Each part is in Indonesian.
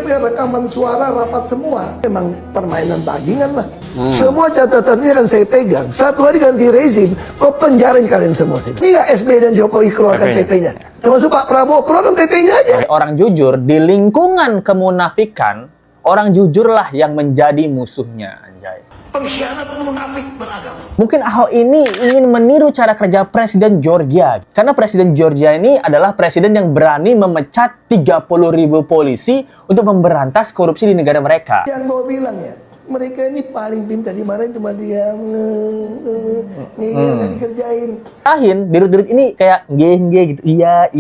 punya rekaman suara rapat semua. Memang permainan bajingan lah. Semua catatan ini akan saya pegang. Satu hari ganti rezim, kok penjarain kalian semua. Ini nggak SBY dan Jokowi keluarkan PP-nya. Termasuk Pak Prabowo, keluarkan PP-nya aja. Orang jujur di lingkungan kemunafikan, orang jujurlah yang menjadi musuhnya, anjay. Pengkhianat munafik beragama. Mungkin Ahok ini ingin meniru cara kerja Presiden Georgia. Karena Presiden Georgia ini adalah presiden yang berani memecat 30.000 polisi untuk memberantas korupsi di negara mereka. Yang gue bilang ya, mereka ini paling pintar. Dimarahin cuma dia nggak dikerjain. Ahin, dirut-dirut ini kayak nge gitu. Iya,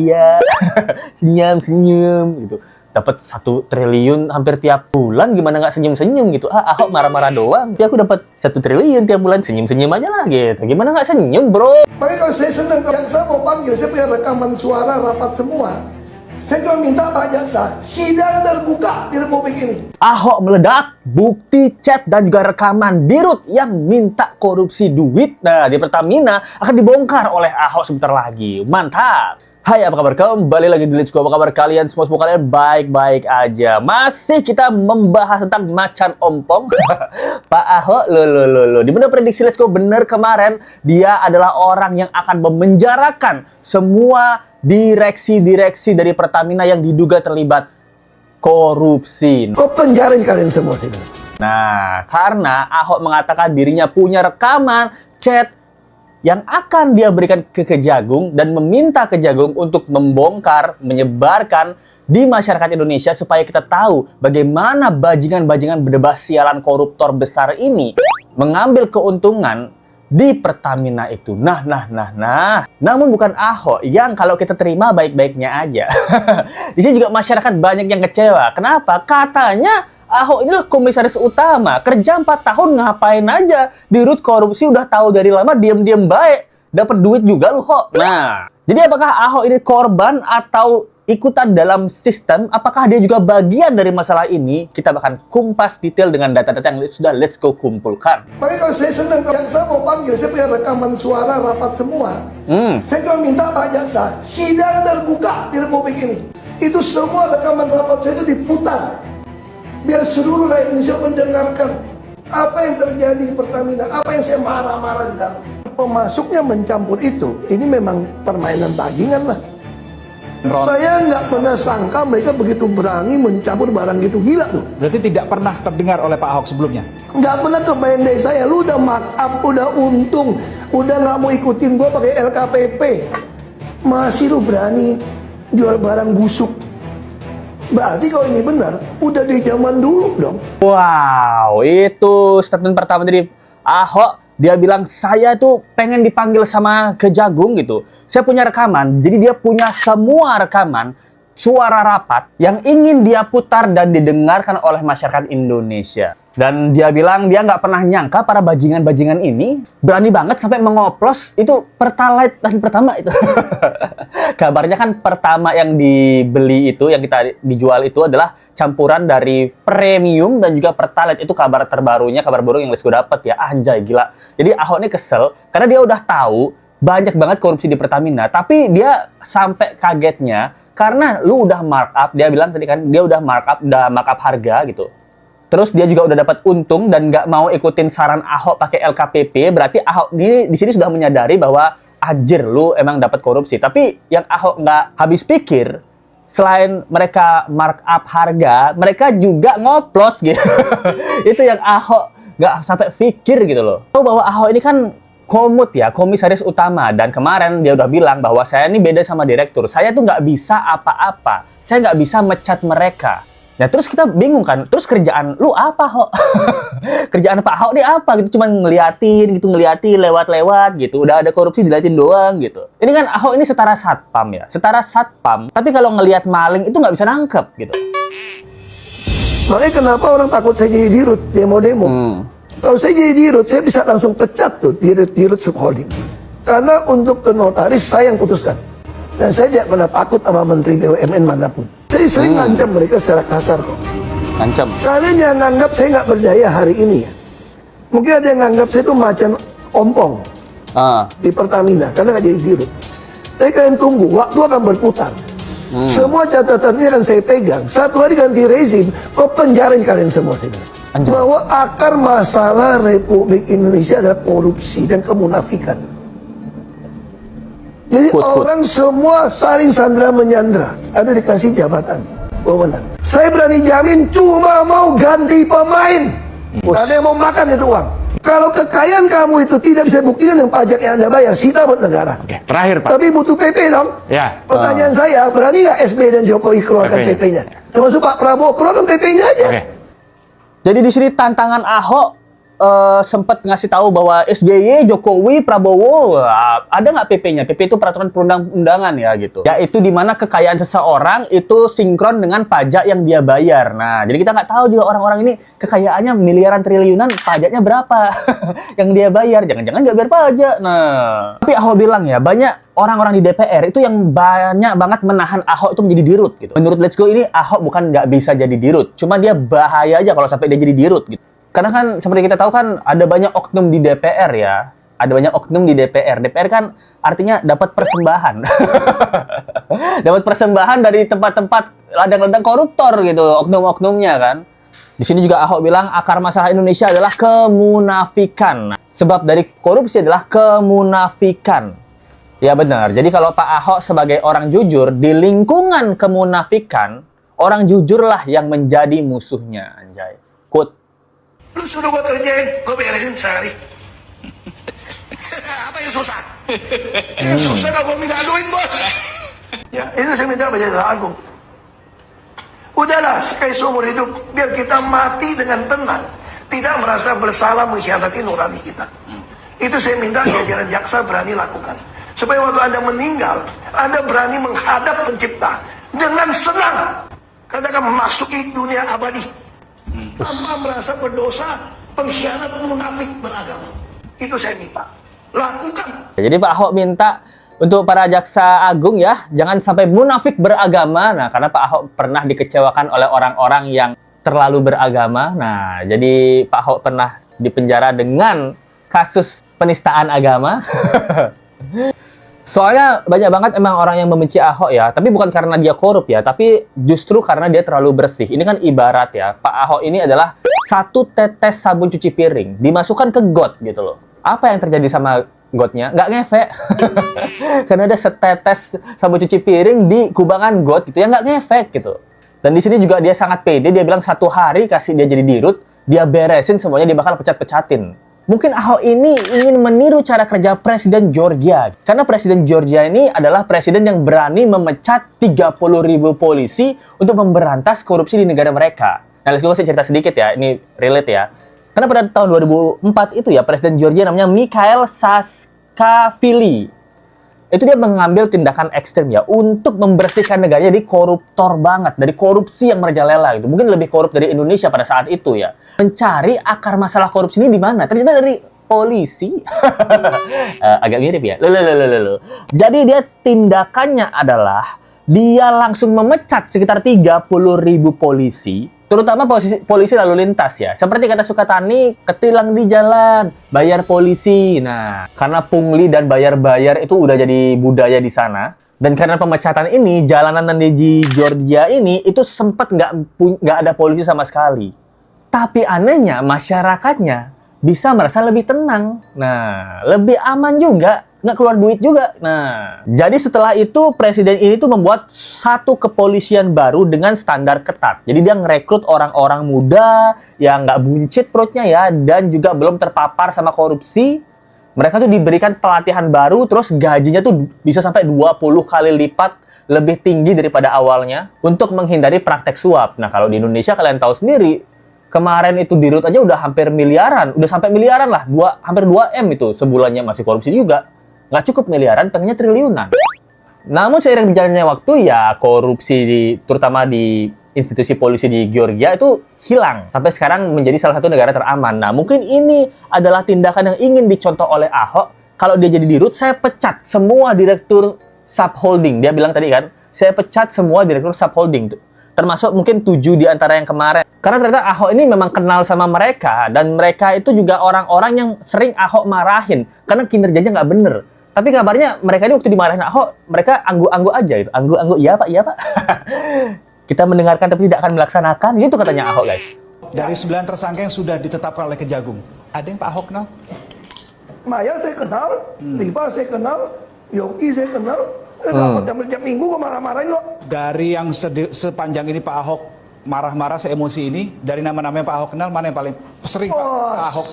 senyum gitu. Dapat 1 triliun hampir tiap bulan, gimana nggak senyum-senyum gitu. Ahok marah-marah doang. Tapi aku dapat 1 triliun tiap bulan, senyum-senyum aja lah gitu. Gimana nggak senyum, bro? Makanya kalau saya senang, yang saya mau panggil, saya punya rekaman suara rapat semua. Saya cuma minta Pak Jaksa, sidang terbuka di Republik ini. Ahok meledak, bukti chat dan juga rekaman Dirut yang minta korupsi duit. Nah, di Pertamina akan dibongkar oleh Ahok sebentar lagi. Mantap! Hai, apa kabar? Kembali lagi di Let's Go. Apa kabar kalian? Semua kalian baik-baik aja. Masih kita membahas tentang macan ompong. Pak Ahok, lo. Dimana prediksi Let's Go bener kemarin, dia adalah orang yang akan memenjarakan semua direksi-direksi dari Pertamina yang diduga terlibat korupsi. Kok penjarain kalian semua? Nah, karena Ahok mengatakan dirinya punya rekaman chat yang akan dia berikan ke Kejagung dan meminta Kejagung untuk membongkar, menyebarkan di masyarakat Indonesia supaya kita tahu bagaimana bajingan-bajingan berdebas sialan koruptor besar ini mengambil keuntungan di Pertamina itu. Nah. Namun bukan Ahok yang kalau kita terima baik-baiknya aja. Di sini juga masyarakat banyak yang kecewa. Kenapa? Katanya Ahok inilah komisaris utama, kerja 4 tahun ngapain aja, dirut korupsi udah tahu dari lama, diam-diam baik, dapat duit juga lu Hok. Nah, jadi apakah Ahok ini korban atau ikutan dalam sistem? Apakah dia juga bagian dari masalah ini? Kita bahkan kumpas detail dengan data-data yang sudah Let's Go kumpulkan. Makanya kalau saya senang, yang saya mau panggil, saya punya rekaman suara rapat semua. Saya cuma minta Pak Jaksa, sidang terbuka di Republik ini. Itu semua rekaman rapat saya itu diputar. Biar seluruh rakyat Indonesia mendengarkan apa yang terjadi di Pertamina, apa yang saya marah-marah di dalam. Pemasuknya mencampur itu, ini memang permainan bajingan lah. Saya nggak pernah sangka mereka begitu berani mencampur barang gitu, gila tuh. Berarti tidak pernah terdengar oleh Pak Ahok sebelumnya? Nggak pernah kebayang dari saya, lu udah mark up, udah untung, udah nggak mau ikutin gua pakai LKPP. Masih lu berani jual barang busuk. Berarti kalau ini benar, udah di zaman dulu dong. Wow, itu statement pertama dari Ahok. Dia bilang, saya tuh pengen dipanggil sama Kejagung gitu. Saya punya rekaman, jadi dia punya semua rekaman suara rapat yang ingin dia putar dan didengarkan oleh masyarakat Indonesia. Dan dia bilang dia nggak pernah nyangka para bajingan-bajingan ini berani banget sampai mengoplos itu Pertalite dan Pertama itu. Kabarnya kan Pertama yang dibeli itu, yang kita dijual itu adalah campuran dari premium dan juga Pertalite. Itu kabar terbarunya, kabar baru yang Let's Go dapat ya. Anjay, gila. Jadi Ahok ini kesel karena dia udah tahu banyak banget korupsi di Pertamina, tapi dia sampai kagetnya karena lu udah markup. Dia bilang tadi kan dia udah markup harga gitu. Terus dia juga udah dapat untung dan nggak mau ikutin saran Ahok pakai LKPP. Berarti Ahok ini di sini sudah menyadari bahwa anjir lu emang dapat korupsi. Tapi yang Ahok nggak habis pikir, selain mereka markup harga, mereka juga ngoplos gitu. Itu yang Ahok nggak sampai pikir gitu loh. Tahu bahwa Ahok ini kan komut ya, komisaris utama. Dan kemarin dia udah bilang bahwa saya ini beda sama direktur. Saya tuh nggak bisa apa-apa. Saya nggak bisa mecat mereka. Nah terus kita bingung kan, terus kerjaan lu apa Hok? Kerjaan Pak Ahok ini apa gitu, cuma ngeliatin lewat-lewat gitu, udah ada korupsi diliatin doang gitu. Ini kan Ahok ini setara satpam ya, setara satpam, tapi kalau ngelihat maling itu nggak bisa nangkep gitu. Makanya kenapa orang takut saya jadi dirut, demo-demo. Kalau saya jadi dirut, saya bisa langsung pecat tuh dirut subholding. Karena untuk ke notaris saya yang putuskan. Dan saya tidak pernah takut sama Menteri BUMN manapun. Saya sering ngancam mereka secara kasar kok. Ngancam? Kalian jangan nganggap saya nggak berdaya hari ini ya. Mungkin ada yang nganggap saya itu macan ompong di Pertamina karena nggak jadi dirut. Tapi kalian tunggu, waktu akan berputar. Semua catatan ini akan saya pegang. Satu hari ganti rezim, kau penjarain kalian semua. Bahwa akar masalah Republik Indonesia adalah korupsi dan kemunafikan. Jadi orang semua saling sandra menyandra, ada dikasih jabatan, wewenang. Saya berani jamin cuma mau ganti pemain. Ada yang mau makan itu uang. Kalau kekayaan kamu itu tidak bisa buktikan dengan pajak yang Anda bayar, sita buat negara. Oke, terakhir Pak. Tapi butuh PP dong. Ya. Pertanyaan saya, berani nggak SBY dan Jokowi keluarkan PP-nya. PP-nya? Termasuk Pak Prabowo, keluarkan PP-nya aja. Oke. Jadi di sini tantangan Ahok sempat ngasih tahu bahwa SBY, Jokowi, Prabowo ada nggak PP-nya? PP itu peraturan perundang-undangan ya gitu. Yaitu di mana kekayaan seseorang itu sinkron dengan pajak yang dia bayar. Nah, jadi kita nggak tahu juga orang-orang ini kekayaannya miliaran triliunan, pajaknya berapa yang dia bayar. Jangan-jangan nggak bayar pajak. Nah, tapi Ahok bilang ya banyak orang-orang di DPR itu yang banyak banget menahan Ahok itu menjadi dirut gitu. Menurut Let's Go ini Ahok bukan nggak bisa jadi dirut, cuma dia bahaya aja kalau sampai dia jadi dirut gitu. Karena kan seperti kita tahu kan ada banyak oknum di DPR ya. Ada banyak oknum di DPR. DPR kan artinya dapat persembahan. Dapat persembahan dari tempat-tempat ladang-ladang koruptor gitu, oknum-oknumnya kan. Di sini juga Ahok bilang akar masalah Indonesia adalah kemunafikan. Sebab dari korupsi adalah kemunafikan. Ya benar. Jadi kalau Pak Ahok sebagai orang jujur di lingkungan kemunafikan, orang jujurlah yang menjadi musuhnya, anjay. Quote. Lu suruh gua kerjain, gua beresin sehari. Apa yang susah? Yang susah kalau gua minta duit, bos. Ya, itu saya minta sama Jaksa Agung. Udahlah, sekali seumur hidup, biar kita mati dengan tenang. Tidak merasa bersalah mengkhianati nurani kita. Itu saya minta jajaran jaksa berani lakukan. Supaya waktu Anda meninggal, Anda berani menghadap pencipta dengan senang. Katakan memasuki dunia abadi. Tanpa merasa berdosa, pengkhianat, munafik beragama. Itu saya minta. Lakukan. Jadi Pak Ahok minta untuk para jaksa agung ya, jangan sampai munafik beragama. Nah, karena Pak Ahok pernah dikecewakan oleh orang-orang yang terlalu beragama. Nah, jadi Pak Ahok pernah dipenjara dengan kasus penistaan agama. Soalnya banyak banget emang orang yang membenci Ahok ya, tapi bukan karena dia korup ya, tapi justru karena dia terlalu bersih. Ini kan ibarat ya, Pak Ahok ini adalah satu tetes sabun cuci piring, dimasukkan ke got gitu loh. Apa yang terjadi sama gotnya? Nggak ngefek. Karena ada setetes sabun cuci piring di kubangan got gitu ya, nggak ngefek gitu. Dan di sini juga dia sangat pede, dia bilang satu hari kasih dia jadi dirut, dia beresin semuanya, dia bakal pecat-pecatin. Mungkin Ahok ini ingin meniru cara kerja Presiden Georgia. Karena Presiden Georgia ini adalah presiden yang berani memecat 30.000 polisi untuk memberantas korupsi di negara mereka. Nah, let's go, saya cerita sedikit ya, ini relate ya. Karena pada tahun 2004 itu ya, Presiden Georgia namanya Mikhail Saakashvili. Itu dia mengambil tindakan ekstrem ya untuk membersihkan negaranya dari koruptor banget, dari korupsi yang merajalela gitu. Mungkin lebih korup dari Indonesia pada saat itu ya. Mencari akar masalah korupsi ini di mana? Ternyata dari polisi. Agak mirip ya. Loh. Jadi dia tindakannya adalah dia langsung memecat sekitar 30.000 polisi, terutama polisi lalu lintas ya. Seperti kata Sukatani, ketilang di jalan, bayar polisi. Nah, karena pungli dan bayar-bayar itu udah jadi budaya di sana. Dan karena pemecatan ini, jalanan di Georgia ini itu sempat nggak ada polisi sama sekali. Tapi anehnya masyarakatnya bisa merasa lebih tenang. Nah, lebih aman juga. Nggak keluar duit juga. Nah, jadi setelah itu presiden ini tuh membuat satu kepolisian baru dengan standar ketat. Jadi dia ngerekrut orang-orang muda yang nggak buncit perutnya ya, dan juga belum terpapar sama korupsi. Mereka tuh diberikan pelatihan baru, terus gajinya tuh bisa sampai 20 kali lipat lebih tinggi daripada awalnya untuk menghindari praktek suap. Nah, kalau di Indonesia kalian tahu sendiri, kemarin itu di Rut aja udah hampir miliaran, udah sampai miliaran lah, hampir 2 M itu sebulannya, masih korupsi juga. Nggak cukup miliaran, pengennya triliunan. Namun seiring berjalannya waktu ya korupsi terutama di institusi polisi di Georgia itu hilang. Sampai sekarang menjadi salah satu negara teraman. Nah, mungkin ini adalah tindakan yang ingin dicontoh oleh Ahok. Kalau dia jadi dirut, saya pecat semua direktur subholding. Dia bilang tadi kan, saya pecat semua direktur subholding. Termasuk mungkin 7 di antara yang kemarin. Karena ternyata Ahok ini memang kenal sama mereka. Dan mereka itu juga orang-orang yang sering Ahok marahin. Karena kinerjanya nggak bener. Tapi kabarnya mereka ini waktu dimarahin Ahok, mereka angguk-angguk aja gitu. Angguk-angguk, iya Pak, iya Pak. Kita mendengarkan tapi tidak akan melaksanakan. Itu katanya Ahok, guys. Dari 9 tersangka yang sudah ditetapkan oleh Kejagung, ada yang Pak Ahok kenal? Maya saya kenal, Riva saya kenal, Yogi saya kenal. Rapat jam minggu kok marah-marah kok. Dari yang sepanjang ini Pak Ahok marah-marah seemosi ini, dari nama-nama yang Pak Ahok kenal, mana yang paling sering Pak Ahok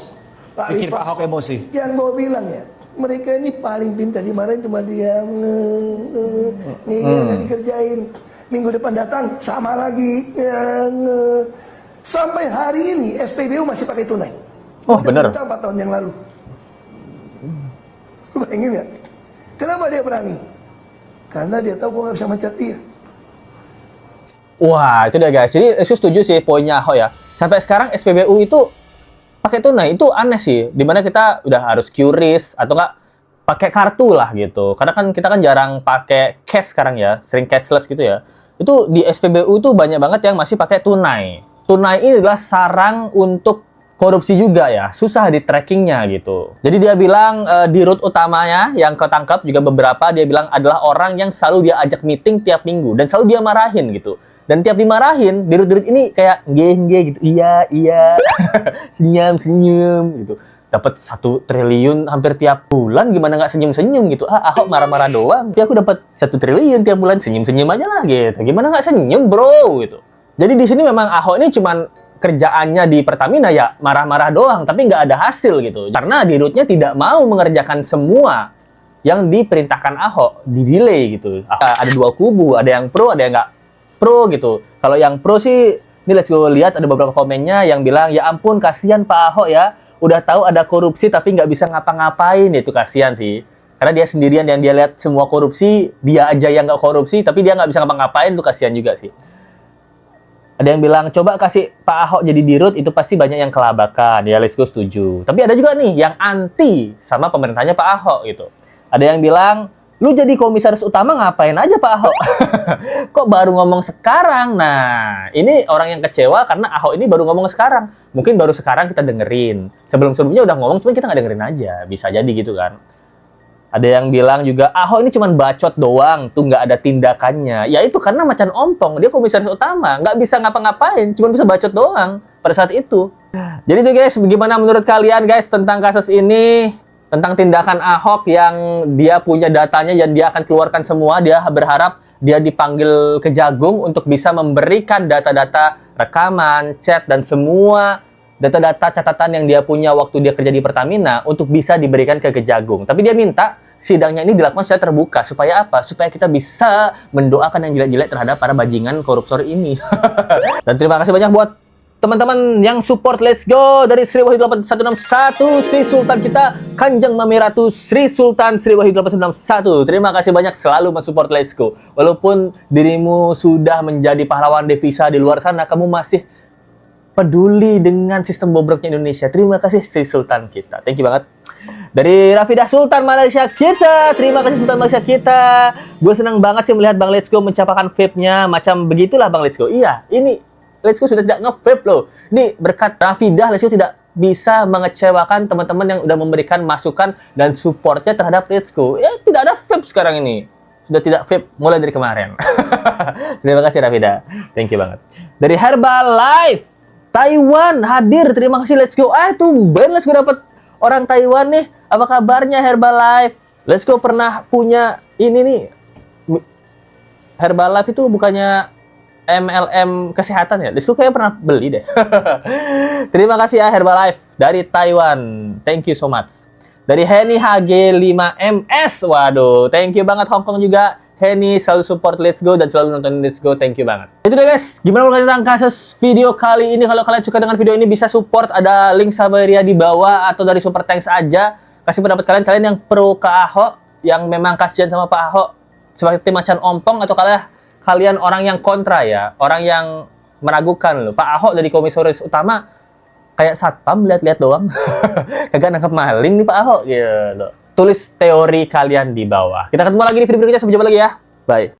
bikin Rifa, Pak Ahok emosi? Yang gue bilang ya, mereka ini paling pintar. Dimarahin cuma dia nggak dikerjain. Minggu depan datang sama lagi. Sampai hari ini SPBU masih pakai tunai. Oh, bener. 4 tahun yang lalu. Lu bayangin ya? Kenapa dia berani? Karena dia tahu gue nggak bisa mencat dia. Wah, itu dia guys. Jadi saya setuju sih poinnya Ahok ya. Sampai sekarang SPBU itu pakai tunai, itu aneh sih. Dimana kita udah harus QRIS atau nggak pakai kartu lah gitu. Karena kan kita kan jarang pakai cash sekarang ya, sering cashless gitu ya. Itu di SPBU itu banyak banget yang masih pakai tunai. Tunai ini adalah sarang untuk korupsi juga ya, susah di trackingnya gitu. Jadi dia bilang di root utamanya yang ketangkap juga beberapa dia bilang adalah orang yang selalu dia ajak meeting tiap minggu dan selalu dia marahin gitu. Dan tiap dimarahin, di root ini kayak nggih gitu, iya, senyum gitu. Dapat 1 triliun hampir tiap bulan, gimana nggak senyum-senyum gitu. Ahok marah-marah doang, tapi aku dapat 1 triliun tiap bulan, senyum-senyum aja lah gitu. Gimana nggak senyum bro gitu. Jadi di sini memang Ahok ini cuman kerjaannya di Pertamina ya marah-marah doang, tapi nggak ada hasil gitu. Karena di rootnya tidak mau mengerjakan semua yang diperintahkan Ahok, di-delay gitu. Ada 2 kubu, ada yang pro, ada yang nggak pro gitu. Kalau yang pro sih, ini let's go lihat ada beberapa komennya yang bilang, ya ampun kasihan Pak Ahok ya, udah tahu ada korupsi tapi nggak bisa ngapa-ngapain, itu kasihan sih. Karena dia sendirian yang dia lihat semua korupsi, dia aja yang nggak korupsi, tapi dia nggak bisa ngapa-ngapain, itu kasihan juga sih. Ada yang bilang, coba kasih Pak Ahok jadi dirut, itu pasti banyak yang kelabakan. Ya, let's go setuju. Tapi ada juga nih yang anti sama pemerintahnya Pak Ahok gitu. Ada yang bilang, lu jadi komisaris utama ngapain aja Pak Ahok? Kok baru ngomong sekarang? Nah, ini orang yang kecewa karena Ahok ini baru ngomong sekarang. Mungkin baru sekarang kita dengerin. Sebelum-sebelumnya udah ngomong, cuma kita nggak dengerin aja. Bisa jadi gitu kan. Ada yang bilang juga, Ahok ini cuma bacot doang, tuh nggak ada tindakannya. Ya itu karena macan ompong, dia komisaris utama, nggak bisa ngapa-ngapain, cuma bisa bacot doang pada saat itu. Jadi tuh guys, bagaimana menurut kalian guys tentang kasus ini? Tentang tindakan Ahok yang dia punya datanya dan dia akan keluarkan semua. Dia berharap dia dipanggil Kejagung untuk bisa memberikan data-data rekaman, chat, dan semua data-data catatan yang dia punya waktu dia kerja di Pertamina untuk bisa diberikan ke Kejagung. Tapi dia minta sidangnya ini dilakukan secara terbuka. Supaya apa? Supaya kita bisa mendoakan yang jelek-jelek terhadap para bajingan koruptor ini. Dan terima kasih banyak buat teman-teman yang support Let's Go dari Sri Wahyu 8161, Sri Sultan kita, Kanjeng Mami Ratu Sri Sultan Sri Wahyu 8161. Terima kasih banyak selalu mensupport Let's Go. Walaupun dirimu sudah menjadi pahlawan devisa di luar sana, kamu masih peduli dengan sistem bobroknya Indonesia. Terima kasih Sri Sultan kita. Thank you banget. Dari Rafidah Sultan Malaysia kita. Terima kasih Sultan Malaysia kita. Gue senang banget sih melihat Bang Let's Go mencapakan vape-nya. Macam begitulah Bang Let's Go. Iya, ini Let's Go sudah tidak nge-vape loh. Ini berkat Rafidah, Let's Go tidak bisa mengecewakan teman-teman yang udah memberikan masukan dan supportnya terhadap Let's Go. Ya, tidak ada vape sekarang ini. Sudah tidak vape mulai dari kemarin. Terima kasih Rafidah. Thank you banget. Dari Herbalife Taiwan hadir, terima kasih Let's Go. Tumben Let's Go dapat orang Taiwan nih. Apa kabarnya Herbalife? Let's Go pernah punya ini nih. Herbalife itu bukannya MLM kesehatan ya? Let's Go kayak pernah beli deh. Terima kasih ya Herbalife dari Taiwan. Thank you so much. Dari Henny HG5MS. Waduh, thank you banget Hongkong juga. Henny selalu support Let's Go dan selalu nonton Let's Go. Thank you banget. Itu deh guys. Gimana menurut kalian tentang kasus video kali ini? Kalau kalian suka dengan video ini bisa support. Ada link Saweria di bawah atau dari Super Thanks aja. Kasih pendapat kalian. Kalian yang pro ke Ahok, yang memang kasihan sama Pak Ahok seperti macan ompong, atau kalian orang yang kontra ya, orang yang meragukan loh. Pak Ahok dari komisaris utama kayak satpam lihat-lihat doang. Kagak nangkep maling nih Pak Ahok gitu. Tulis teori kalian di bawah. Kita ketemu lagi di video berikutnya. Sampai jumpa lagi ya. Bye.